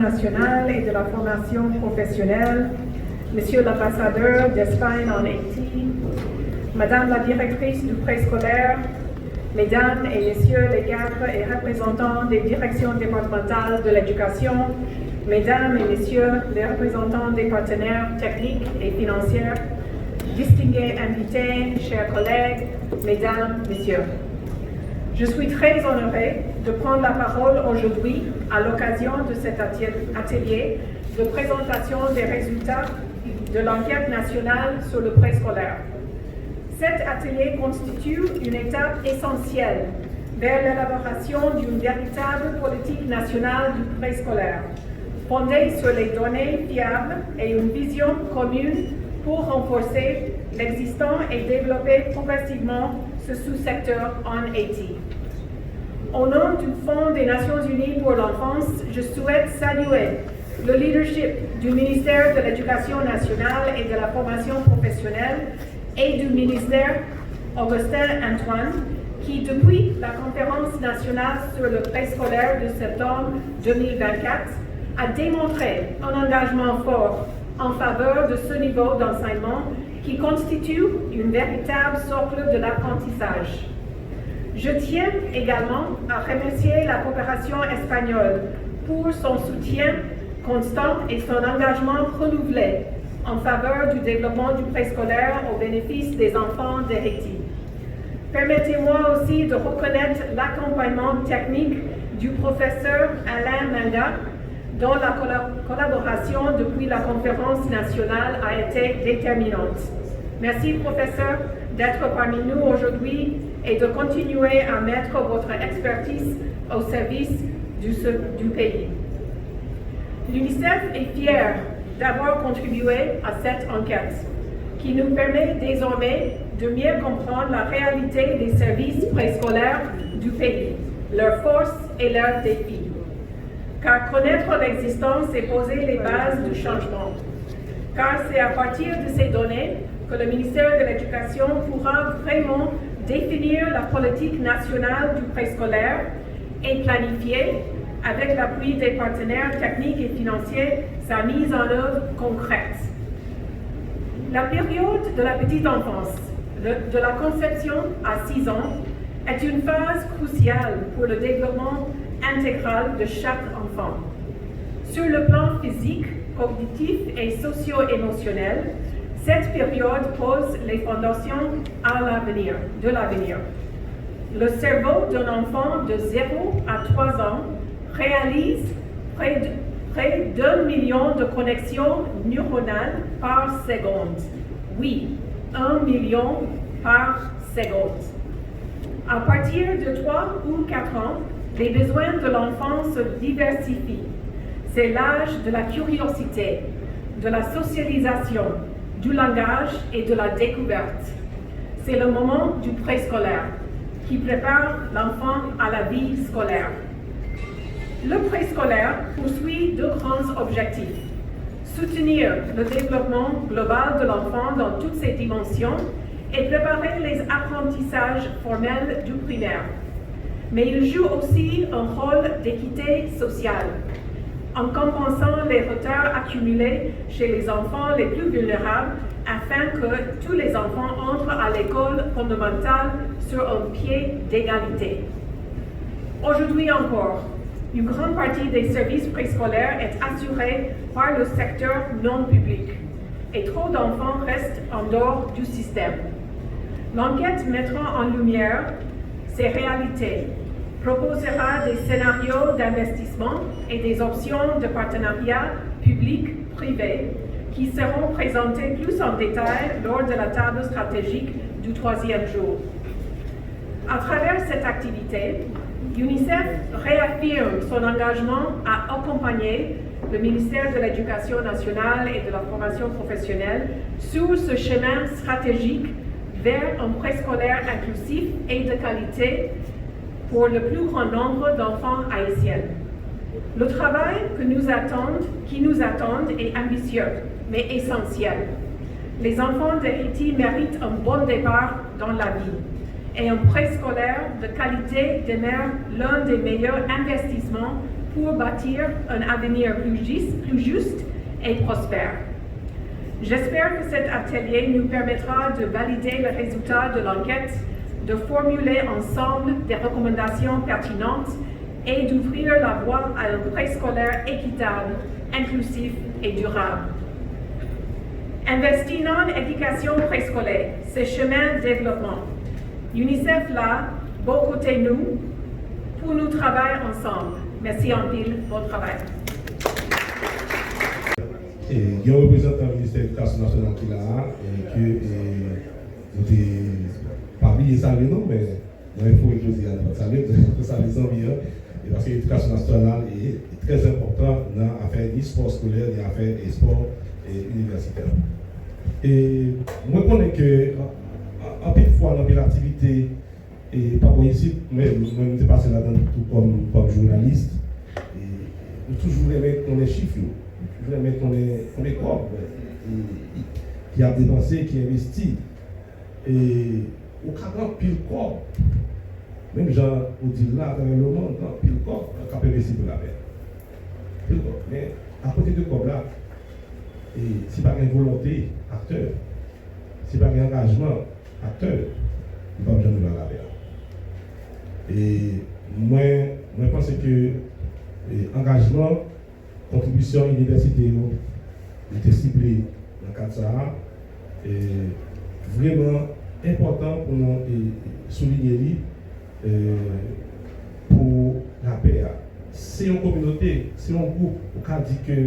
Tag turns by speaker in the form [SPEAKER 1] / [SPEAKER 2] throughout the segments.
[SPEAKER 1] nationale et de la formation professionnelle, Monsieur l'ambassadeur d'Espagne en Haïti, Madame la directrice du préscolaire, Mesdames et Messieurs les cadres et représentants des directions départementales de l'éducation, Mesdames et Messieurs les représentants des partenaires techniques et financiers, distingués invités, chers collègues, Mesdames, Messieurs. Je suis très honorée de prendre la parole aujourd'hui à l'occasion de cet atelier de présentation des résultats de l'enquête nationale sur le préscolaire. Cet atelier constitue une étape essentielle vers l'élaboration d'une véritable politique nationale du préscolaire, fondée sur les données fiables et une vision commune pour renforcer l'existant et développer progressivement ce sous-secteur en Haïti. Au nom du Fonds des Nations Unies pour l'enfance, je souhaite saluer le leadership du ministère de l'Éducation nationale et de la formation professionnelle et du ministère Augustin Antoine, qui, depuis la conférence nationale sur le préscolaire de septembre 2024, a démontré un engagement fort en faveur de ce niveau d'enseignement qui constitue une véritable socle de l'apprentissage. Je tiens également à remercier la coopération espagnole pour son soutien constant et son engagement renouvelé en faveur du développement du préscolaire au bénéfice des enfants d'Haïti. Permettez-moi aussi de reconnaître l'accompagnement technique du professeur Alain Manga, dont la collaboration depuis la conférence nationale a été déterminante. Merci, professeur, d'être parmi nous aujourd'hui et de continuer à mettre votre expertise au service du pays. L'UNICEF est fier d'avoir contribué à cette enquête, qui nous permet désormais de mieux comprendre la réalité des services préscolaires du pays, leurs forces et leurs défis. Car connaître l'existence et poser les bases du changement. Car c'est à partir de ces données que le ministère de l'Éducation pourra vraiment définir la politique nationale du préscolaire et planifier, avec l'appui des partenaires techniques et financiers, sa mise en œuvre concrète. La période de la petite enfance, de la conception à 6 ans, est une phase cruciale pour le développement intégral de chaque enfant. Sur le plan physique, cognitif et socio-émotionnel, cette période pose les fondations de l'avenir. Le cerveau d'un enfant de 0 à 3 ans réalise près d'1 million de connexions neuronales par seconde. Oui, 1 million par seconde. À partir de 3 ou 4 ans, les besoins de l'enfant se diversifient. C'est l'âge de la curiosité, de la socialisation, du langage et de la découverte. C'est le moment du préscolaire qui prépare l'enfant à la vie scolaire. Le préscolaire poursuit 2 grands objectifs. Soutenir le développement global de l'enfant dans toutes ses dimensions et préparer les apprentissages formels du primaire. Mais il joue aussi un rôle d'équité sociale, en compensant les retards accumulés chez les enfants les plus vulnérables afin que tous les enfants entrent à l'école fondamentale sur un pied d'égalité. Aujourd'hui encore, une grande partie des services préscolaires est assurée par le secteur non public et trop d'enfants restent en dehors du système. L'enquête mettra en lumière ces réalités, proposera des scénarios d'investissement et des options de partenariat public-privé qui seront présentés plus en détail lors de la table stratégique du 3e jour. À travers cette activité, UNICEF réaffirme son engagement à accompagner le ministère de l'Éducation nationale et de la formation professionnelle sur ce chemin stratégique vers un préscolaire inclusif et de qualité pour le plus grand nombre d'enfants haïtiens. Le travail qui nous attend est ambitieux, mais essentiel. Les enfants d'Haïti méritent un bon départ dans la vie et un préscolaire de qualité demeure l'un des meilleurs investissements pour bâtir un avenir plus juste et prospère. J'espère que cet atelier nous permettra de valider les résultats de l'enquête, de formuler ensemble des recommandations pertinentes et d'ouvrir la voie à un préscolaire équitable, inclusif et durable. Investir en éducation préscolaire, c'est chemin de développement. UNICEF là, beau côté nous, pour nous travailler ensemble. Merci en pile pour votre travail.
[SPEAKER 2] Il y a un représentant du ministère de l'Éducation nationale qui est là, et que vous n'avez pas oublié ça, non, mais il faut que je dise ça les envies, parce que l'éducation nationale est très importante dans l'affaire du sport scolaire et l'affaire des sports universitaires. Et moi, je connais que, en peu de fois, dans l'activité, et pas pour ici, mais moi, je suis passé là-dedans tout comme journaliste, et toujours aimer qu'on les chiffres. Je voulais mettre combien de corps qui a dépensé, qui a investi. Et au cas de pile corps, même gens on dit là, dans le monde, pile corps, on a investi pour la paix. Pile corps. Mais à côté de corps là, si pas une volonté, acteur, si pas un engagement, acteur, il ne va jamais la paix. Et moi, je pense que l'engagement, contribution universitaire était ciblée dans le cadre de ça. Vraiment important pour nous souligner pour la paix. C'est une communauté, c'est un groupe qui dit que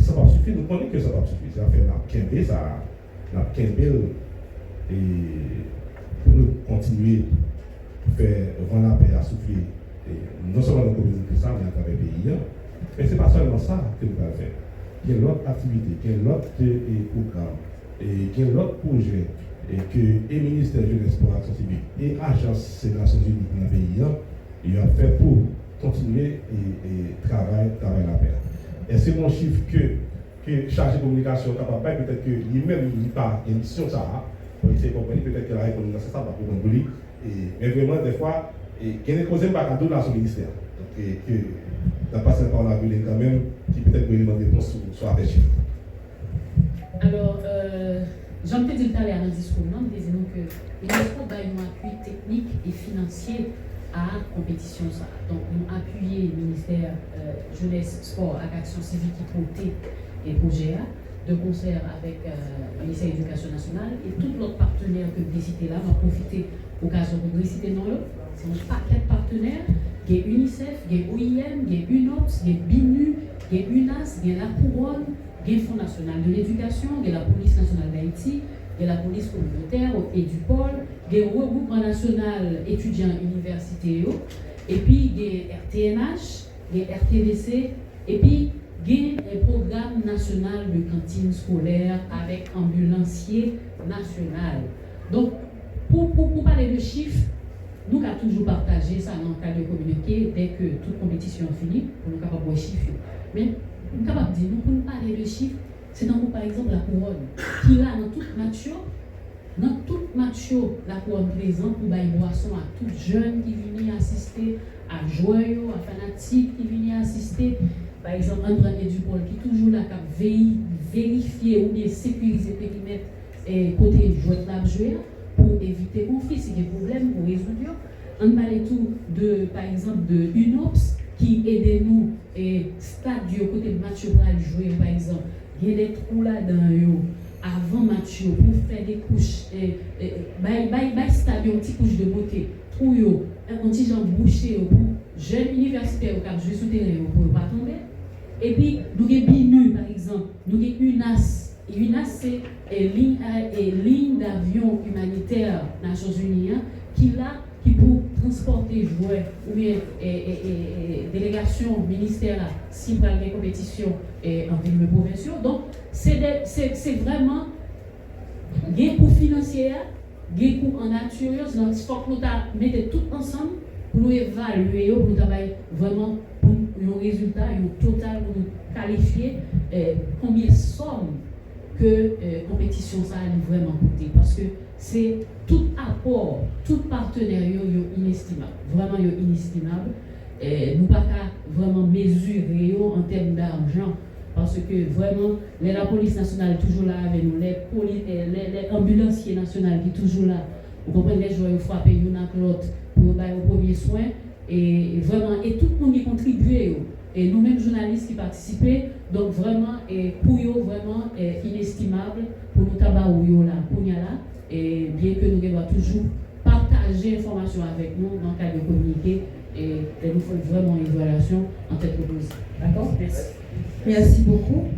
[SPEAKER 2] ça ne va pas suffire. Nous connaissons que ça ne va pas suffire. Ça fait la Kembe et pour nous continuer à faire vendre la paix à souffler. Non seulement dans la communauté, ça, mais à travers le pays. Mais ce n'est pas seulement ça que nous allons faire. Il y a l'autre activité, il y a l'autre programme, et il y a l'autre projet que le ministère de la Jeunesse pour l'Action civique et l'Agence des Nations Unies dans le pays, il a fait pour continuer et travailler la paix. Et c'est mon chiffre que chargé de communication capable, peut-être que lui-même il pas une mission ça, pour essayer de comprendre, peut-être que la réponse c'est ça, pas pour comprendre. Mais vraiment, des fois, il y a des causes pas cadeau dans son ministère. Donc, que la personne par la ville quand même, qui peut-être peut demander réponse sur la chiffres.
[SPEAKER 3] Alors, j'en ai dit tout à l'heure dans le discours, nous disons que l'UNESCO a un appui technique et financier à la compétition. Donc, nous appuyons le ministère Jeunesse, Sport et Action civique qui portait les projets de concert avec le ministère de l'Éducation nationale et tous les partenaires que vous citez là, on a profité de l'occasion de citer dans l'autre. C'est un paquet de partenaires. Il y a UNICEF, il y a OIM, il y a UNOPS, il y a BINU, il y a UNAS, il y a la Couronne, il y a le Fonds national de l'éducation, il y a la police nationale d'Haïti, il y a la police communautaire et du pôle, il y a le regroupement national étudiants universitaires, et puis il y a RTNH, il y a RTVC, et puis il y a un programme national de cantine scolaire avec ambulancier national. Donc, pour parler de chiffres, nous avons toujours partagé ça dans le cadre de communiqué dès que toute compétition est finie, pour nous capables de chiffrer. Mais nous sommes capables de dire, pour nous parler de chiffres, c'est dans par exemple la couronne, qui là, dans toute match, la couronne présente pour bailler boisson à tout jeune qui vient assister, à joyeux, à fanatique qui vient assister. Par exemple, André Dupol qui est toujours là, qui vérifier ou bien sécuriser le périmètre et côté joueur pour éviter conflit, si il y a des problèmes pour résoudre. On parle tout de, par exemple, de UNOPS qui aide nous et stade du côté de match pour jouer, par exemple. Il y a des trous là-dedans avant match pour faire des couches, stade une petite couche de beauté, trou un petit genre bouché pour jeunes universitaires qui jouent sous terrain pour ne pas tomber. Et puis, nous avons BINU, par exemple, nous avons UNAS. Et UNAS, c'est ligne d'avion humanitaire Nations Unies qui pour transporter joueurs ou bien délégation ministère si pour les compétitions en ville provinciaux. Donc, c'est vraiment des coûts financiers, des coûts en nature. Donc, il faut que nous mettons tout ensemble pour nous évaluer, pour nous travailler vraiment pour un résultat, un total, pour nous qualifier combien de sommes que compétition ça a vraiment coûté. Parce que c'est tout apport, tout partenariat inestimable, vraiment inestimable. nous pas vraiment mesurer en termes d'argent. Parce que vraiment, la police nationale est toujours là avec nous, les ambulanciers nationaux qui sont toujours là. Vous comprenez, les joueurs frapper l'un avec l'autre pour donner au premier soin. Et vraiment, et tout le monde y contribue. Et nous-mêmes, journalistes qui participent, donc vraiment, et pour eux, vraiment, inestimable pour nous tabarouiller là, pour nous là. Et bien que nous devons toujours partager l'information avec nous dans le cadre de communiquer. Et nous faisons vraiment une évaluation en tête de pose.
[SPEAKER 4] D'accord?
[SPEAKER 3] Merci.
[SPEAKER 4] Merci beaucoup.